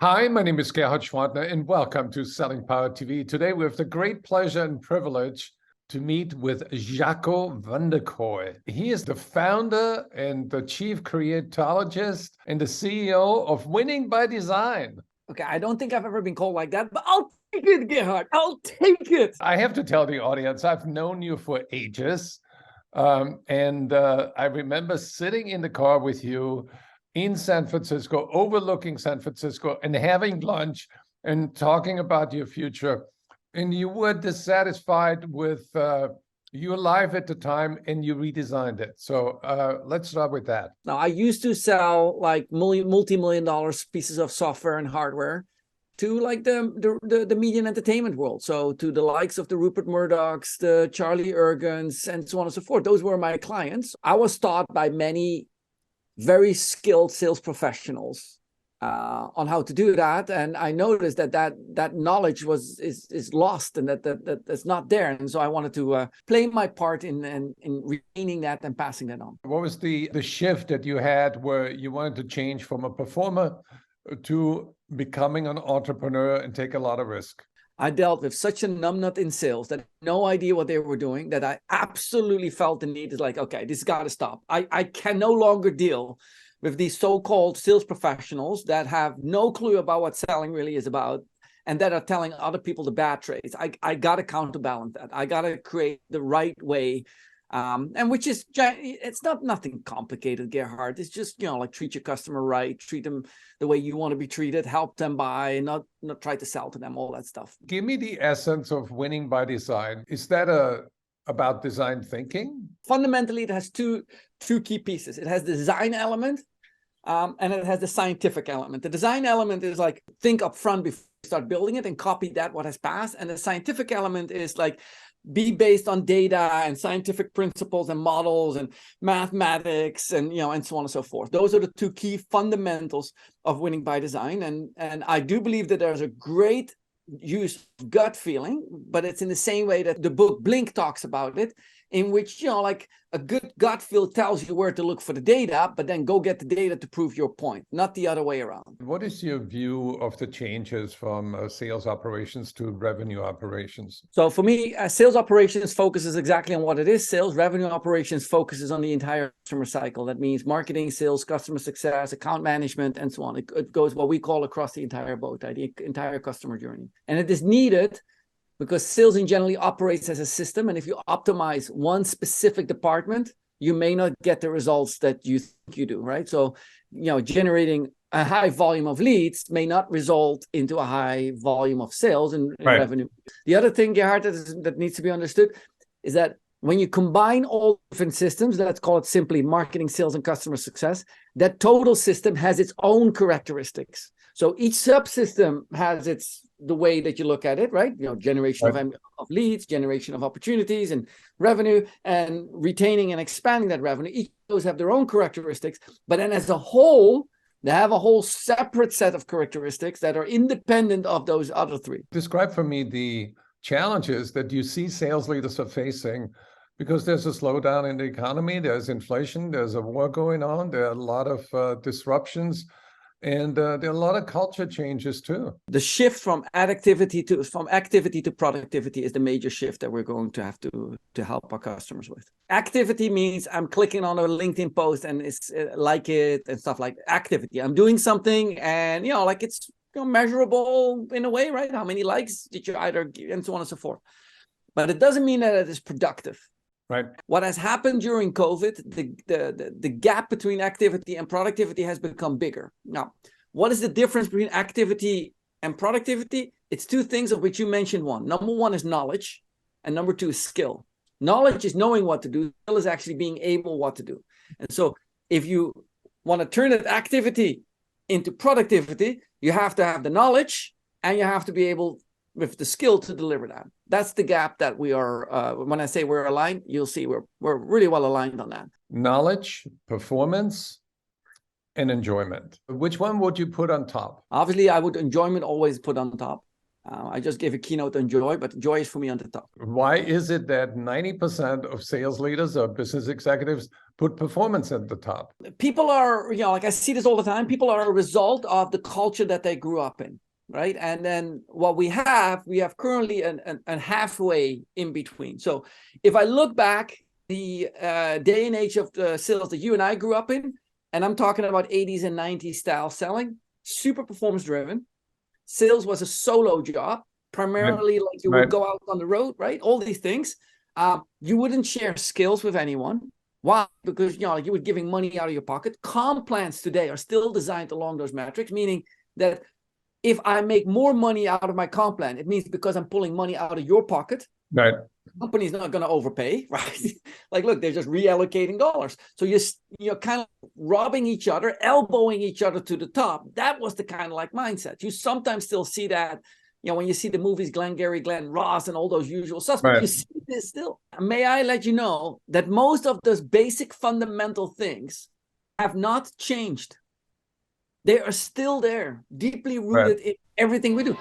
Hi, my name is Gerhard Schwantner, and welcome to Selling Power TV. Today, we have the great pleasure and privilege to meet with Jacco Van Der Kooj. He is the founder and the chief creatologist and the CEO of Winning by Design. Okay, I don't think I've ever been called like that, but I'll take it, Gerhard. I'll take it. I have to tell the audience, I've known you for ages. And I remember sitting in the car with you in San Francisco, overlooking San Francisco, and having lunch and talking about your future. And you were dissatisfied with your life at the time, and you redesigned it. So let's start with that. Now, I used to sell like multi-million dollar pieces of software and hardware to like the media and entertainment world. So to the likes of the Rupert Murdochs, the Charlie Ergens, and so on and so forth. Those were my clients. I was taught by many very skilled sales professionals on how to do that, and I noticed that knowledge is lost and that's not there, and so I wanted to play my part in retaining that and passing that on. What was the shift that you had where you wanted to change from a performer to becoming an entrepreneur and take a lot of risk? I dealt with such a numbnut in sales that no idea what they were doing, that I absolutely felt the need is like, okay, this got to stop. I can no longer deal with these so-called sales professionals that have no clue about what selling really is about and that are telling other people the bad trades. I got to counterbalance that. I got to create the right way. And which is, it's not nothing complicated, Gerhard. It's just, like treat your customer right, treat them the way you want to be treated, help them buy, not try to sell to them, all that stuff. Give me the essence of Winning by Design. Is that about design thinking? Fundamentally, it has two key pieces. It has the design element, and it has the scientific element. The design element is like, think up front before you start building it and copy that what has passed. And the scientific element is like, be based on data and scientific principles and models and mathematics and and so on and so forth. Those are the two key fundamentals of Winning by Design. And I do believe that there's a great use of gut feeling, but it's in the same way that the book Blink talks about it, in which like a good gut feel tells you where to look for the data, but then go get the data to prove your point, not the other way around. What is your view of the changes from sales operations to revenue operations? So for me, sales operations focuses exactly on what it is. Sales revenue operations focuses on the entire customer cycle. That means marketing, sales, customer success, account management, and so on. It goes what we call across the entire boat, the entire customer journey. And it is needed because sales in generally operates as a system. And if you optimize one specific department, you may not get the results that you think you do, right? So, generating a high volume of leads may not result into a high volume of sales and revenue. The other thing, Gerhard, that needs to be understood is that when you combine all different systems, let's call it simply marketing, sales, and customer success, that total system has its own characteristics. So each subsystem has the way that you look at it, right? Generation of leads, generation of opportunities and revenue, and retaining and expanding that revenue. Each of those have their own characteristics, but then as a whole, they have a whole separate set of characteristics that are independent of those other three. Describe for me the challenges that you see sales leaders are facing, because there's a slowdown in the economy, there's inflation, there's a war going on, there are a lot of disruptions. And there are a lot of culture changes too. The shift from activity to productivity is the major shift that we're going to have to help our customers with. Activity means I'm clicking on a LinkedIn post and it's like it and stuff like that. Activity. I'm doing something and like it's measurable in a way, right? How many likes did you either give, and so on and so forth. But it doesn't mean that it is productive. Right. What has happened during COVID, the gap between activity and productivity has become bigger. Now, what is the difference between activity and productivity? It's two things of which you mentioned one. Number one is knowledge, and number two is skill. Knowledge is knowing what to do. Skill is actually being able what to do. And so if you want to turn that activity into productivity, you have to have the knowledge and you have to be able with the skill to deliver that. That's the gap that we are, when I say we're aligned, you'll see we're really well aligned on that. Knowledge, performance, and enjoyment. Which one would you put on top? Obviously, I would enjoyment always put on top. I just gave a keynote on joy, but joy is for me on the top. Why is it that 90% of sales leaders or business executives put performance at the top? People are, like I see this all the time, people are a result of the culture that they grew up in, right? And then what we have currently an halfway in between. So if I look back, the day and age of the sales that you and I grew up in, and I'm talking about 80s and 90s style selling, super performance driven. Sales was a solo job, primarily like you would go out on the road, right? All these things. You wouldn't share skills with anyone. Why? Because you were giving money out of your pocket. Comp plans today are still designed along those metrics, meaning that if I make more money out of my comp plan, it means because I'm pulling money out of your pocket. Right. Company's not going to overpay, right? Like, look, they're just reallocating dollars. So you're kind of robbing each other, elbowing each other to the top. That was the kind of like mindset. You sometimes still see that, when you see the movies, Glengarry Glen Ross and all those usual suspects, Right. you see this still. May I let you know that most of those basic fundamental things have not changed. They are still there, deeply rooted in everything we do.